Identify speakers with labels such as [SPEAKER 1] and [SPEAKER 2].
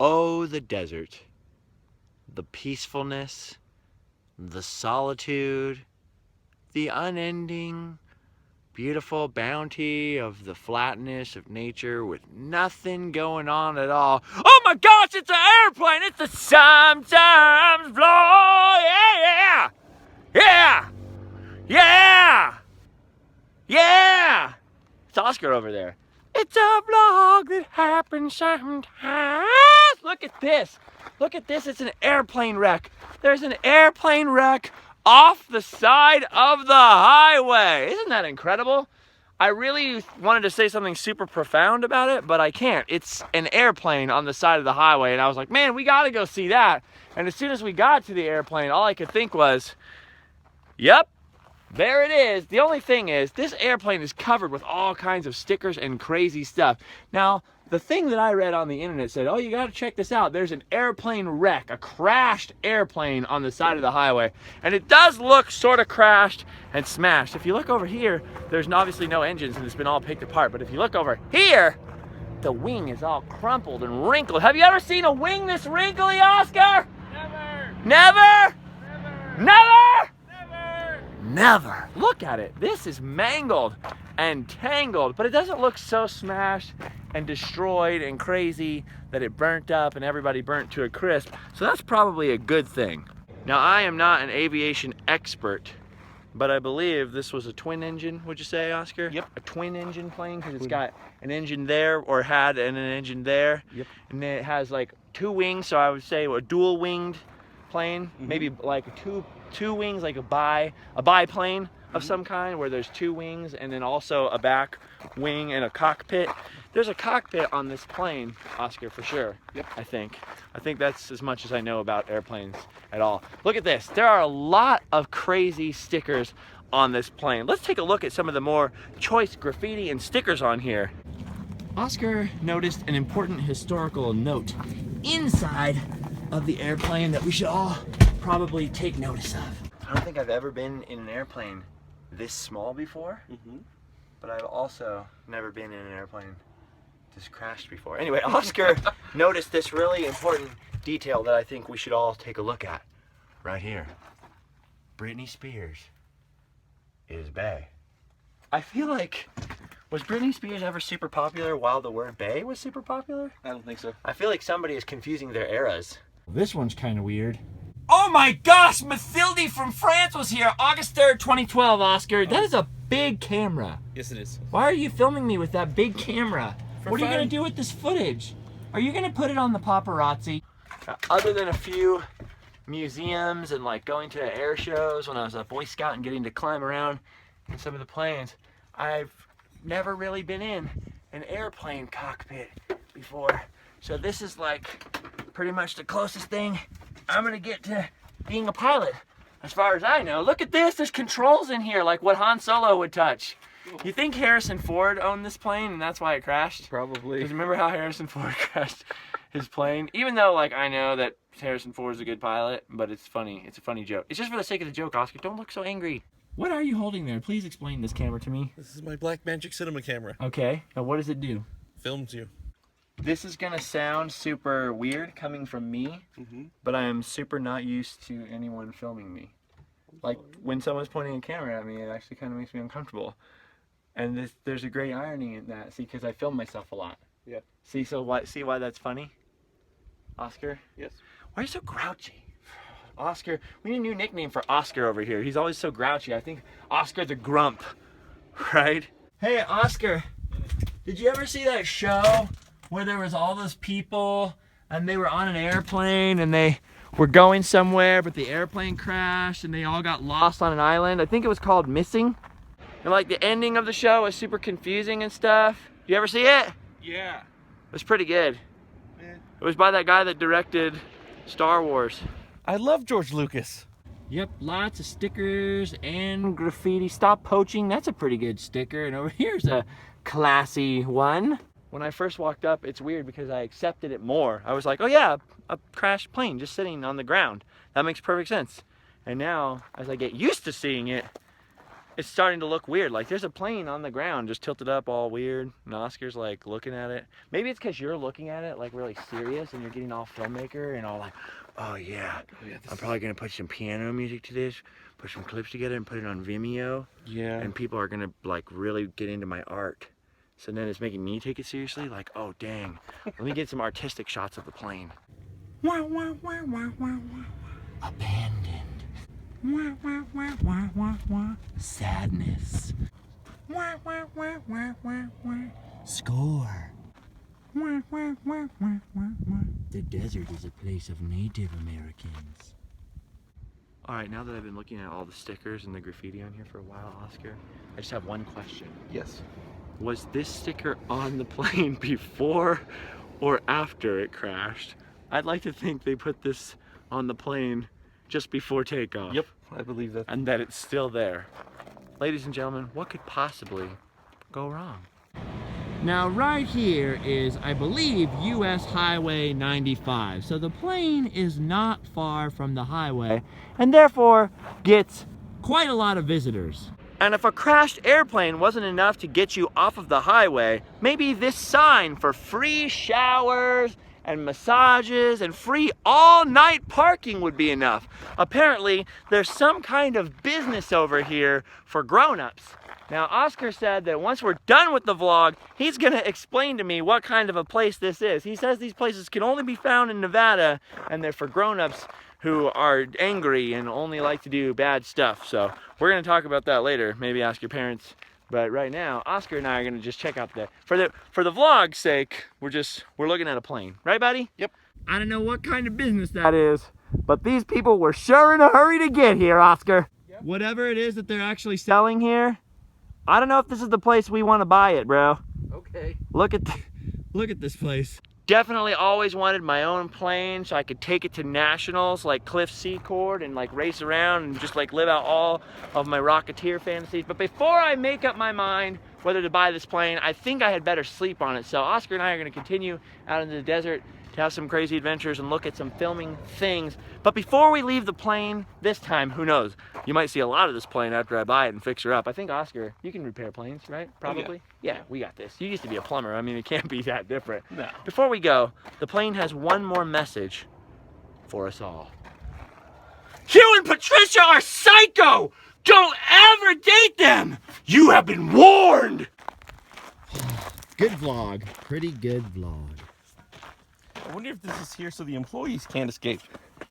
[SPEAKER 1] Oh, the desert, the peacefulness, the solitude, the unending, beautiful bounty of the flatness of nature with nothing going on at all. Oh my gosh, it's an airplane! It's the sometimes blow! Yeah! Yeah! Yeah! Yeah! It's Oscar over there. It's a vlog that happens sometimes. Look at this. Look at this. It's an airplane wreck. There's an airplane wreck off the side of the highway. Isn't that incredible? I really wanted to say something super profound about it, but I can't. It's an airplane on the side of the highway, and I was like, man, we gotta go see that. And as soon as we got to the airplane, all I could think was, yep, there it is. The only thing is, this airplane is covered with all kinds of stickers and crazy stuff. Now, the thing that I read on the internet said, oh, you gotta check this out. There's an airplane wreck, a crashed airplane on the side of the highway. And it does look sort of crashed and smashed. If you look over here, there's obviously no engines and it's been all picked apart. But if you look over here, the wing is all crumpled and wrinkled. Have you ever seen a wing this wrinkly, Oscar?
[SPEAKER 2] Never!
[SPEAKER 1] Never?
[SPEAKER 2] Never!
[SPEAKER 1] Never?
[SPEAKER 2] Never!
[SPEAKER 1] Never. Look at it. This is mangled and tangled, but it doesn't look so smashed and destroyed and crazy that it burnt up and everybody burnt to a crisp. So that's probably a good thing. Now, I am not an aviation expert, but I believe this was a twin engine, would you say, Oscar?
[SPEAKER 2] Yep.
[SPEAKER 1] A twin engine plane, because it's got an engine there, or had an engine there.
[SPEAKER 2] Yep.
[SPEAKER 1] And then it has like two wings, so I would say a dual winged plane,
[SPEAKER 2] Mm-hmm.
[SPEAKER 1] maybe like two wings, like a biplane of some kind, where there's two wings and then also a back wing and a cockpit. There's a cockpit on this plane, Oscar, for sure.
[SPEAKER 2] Yep.
[SPEAKER 1] I think that's as much as I know about airplanes at all. Look at this. There are a lot of crazy stickers on this plane. Let's take a look at some of the more choice graffiti and stickers on here. Oscar noticed an important historical note inside of the airplane that we should all probably take notice of. I don't think I've ever been in an airplane this small before, but I've also never been in an airplane this crashed before. Anyway, Oscar noticed this really important detail that I think we should all take a look at right here. Britney Spears is bae. I feel like, was Britney Spears ever super popular while the word bae was super popular?
[SPEAKER 2] I don't think so.
[SPEAKER 1] I feel like somebody is confusing their eras. This one's kind of weird. Oh my gosh, Mathilde from France was here August 3rd, 2012, Oscar. That is a big camera.
[SPEAKER 2] Yes, it is.
[SPEAKER 1] Why are you filming me with that big camera?
[SPEAKER 2] For
[SPEAKER 1] What are you
[SPEAKER 2] fun.
[SPEAKER 1] going to do with this footage? Are you going to put it on the paparazzi? Other than a few museums and like going to air shows when I was a Boy Scout and getting to climb around in some of the planes, I've never really been in an airplane cockpit before. So this is like pretty much the closest thing I'm gonna get to being a pilot, as far as I know. Look at this, there's controls in here like what Han Solo would touch. You think Harrison Ford owned this plane and that's why it crashed?
[SPEAKER 2] Probably.
[SPEAKER 1] Because remember how Harrison Ford crashed his plane? Even though like I know that Harrison Ford is a good pilot, but it's funny. It's a funny joke. It's just for the sake of the joke, Oscar. Don't look so angry. What are you holding there? Please explain this camera to me.
[SPEAKER 2] This is my Black Magic Cinema camera.
[SPEAKER 1] Okay, now what does it do?
[SPEAKER 2] Films you.
[SPEAKER 1] This is gonna sound super weird coming from me, but I am super not used to anyone filming me. Like when someone's pointing a camera at me, it actually kind of makes me uncomfortable. And there's a great irony in that. See, because I film myself a lot.
[SPEAKER 2] Yeah.
[SPEAKER 1] See, see why that's funny, Oscar?
[SPEAKER 2] Yes.
[SPEAKER 1] Why are you so grouchy? Oscar, we need a new nickname for Oscar over here. He's always so grouchy. I think Oscar the Grump, right? Hey, Oscar, did you ever see that show where there was all those people and they were on an airplane and they were going somewhere, but the airplane crashed and they all got lost on an island? I think it was called Missing. And like the ending of the show was super confusing and stuff. You ever see it?
[SPEAKER 2] Yeah.
[SPEAKER 1] It was pretty good.
[SPEAKER 2] Yeah.
[SPEAKER 1] It was by that guy that directed Star Wars.
[SPEAKER 2] I love George Lucas.
[SPEAKER 1] Yep, lots of stickers and graffiti. Stop poaching, that's a pretty good sticker. And over here's a classy one. When I first walked up, it's weird because I accepted it more. I was like, oh yeah, a crashed plane just sitting on the ground. That makes perfect sense. And now, as I get used to seeing it, it's starting to look weird. Like there's a plane on the ground just tilted up all weird, and Oscar's like looking at it. Maybe it's because you're looking at it like really serious and you're getting all filmmaker and all like, oh yeah, I'm probably gonna put some piano music to this, put some clips together and put it on Vimeo.
[SPEAKER 2] Yeah.
[SPEAKER 1] And people are gonna like really get into my art. So then it's making me take it seriously, like, oh dang, let me get some artistic shots of the plane. Abandoned. Sadness. Score. The desert is a place of Native Americans. All right, now that I've been looking at all the stickers and the graffiti on here for a while, Oscar, I just have one question.
[SPEAKER 2] Yes.
[SPEAKER 1] Was this sticker on the plane before or after it crashed? I'd like to think they put this on the plane just before takeoff.
[SPEAKER 2] Yep, I believe that.
[SPEAKER 1] And that it's still there. Ladies and gentlemen, what could possibly go wrong? Now right here is, I believe, US Highway 95. So the plane is not far from the highway and therefore gets quite a lot of visitors. And if a crashed airplane wasn't enough to get you off of the highway, maybe this sign for free showers and massages and free all-night parking would be enough. Apparently, there's some kind of business over here for grown-ups. Now, Oscar said that once we're done with the vlog, he's gonna explain to me what kind of a place this is. He says these places can only be found in Nevada, and they're for grown-ups who are angry and only like to do bad stuff. So we're gonna talk about that later. Maybe ask your parents. But right now, Oscar and I are gonna just check out for the vlog's sake, we're looking at a plane. Right, buddy?
[SPEAKER 2] Yep.
[SPEAKER 1] I don't know what kind of business that is, but these people were sure in a hurry to get here, Oscar. Yep. Whatever it is that they're actually selling here, I don't know if this is the place we want to buy it, bro.
[SPEAKER 2] Okay.
[SPEAKER 1] Look at this place. Definitely always wanted my own plane so I could take it to nationals like Cliff Secord and like race around and just like live out all of my Rocketeer fantasies. But before I make up my mind whether to buy this plane, I think I had better sleep on it. So Oscar and I are gonna continue out into the desert to have some crazy adventures and look at some filming things. But before we leave the plane, this time, who knows? You might see a lot of this plane after I buy it and fix her up. I think, Oscar, you can repair planes, right? Probably?
[SPEAKER 2] Oh, yeah.
[SPEAKER 1] Yeah, we got this. You used to be a plumber. I mean, it can't be that different.
[SPEAKER 2] No.
[SPEAKER 1] Before we go, the plane has one more message for us all. You and Patricia are psycho! Don't ever date them! You have been warned! Good vlog. Pretty good vlog.
[SPEAKER 2] I wonder if this is here so the employees can't escape.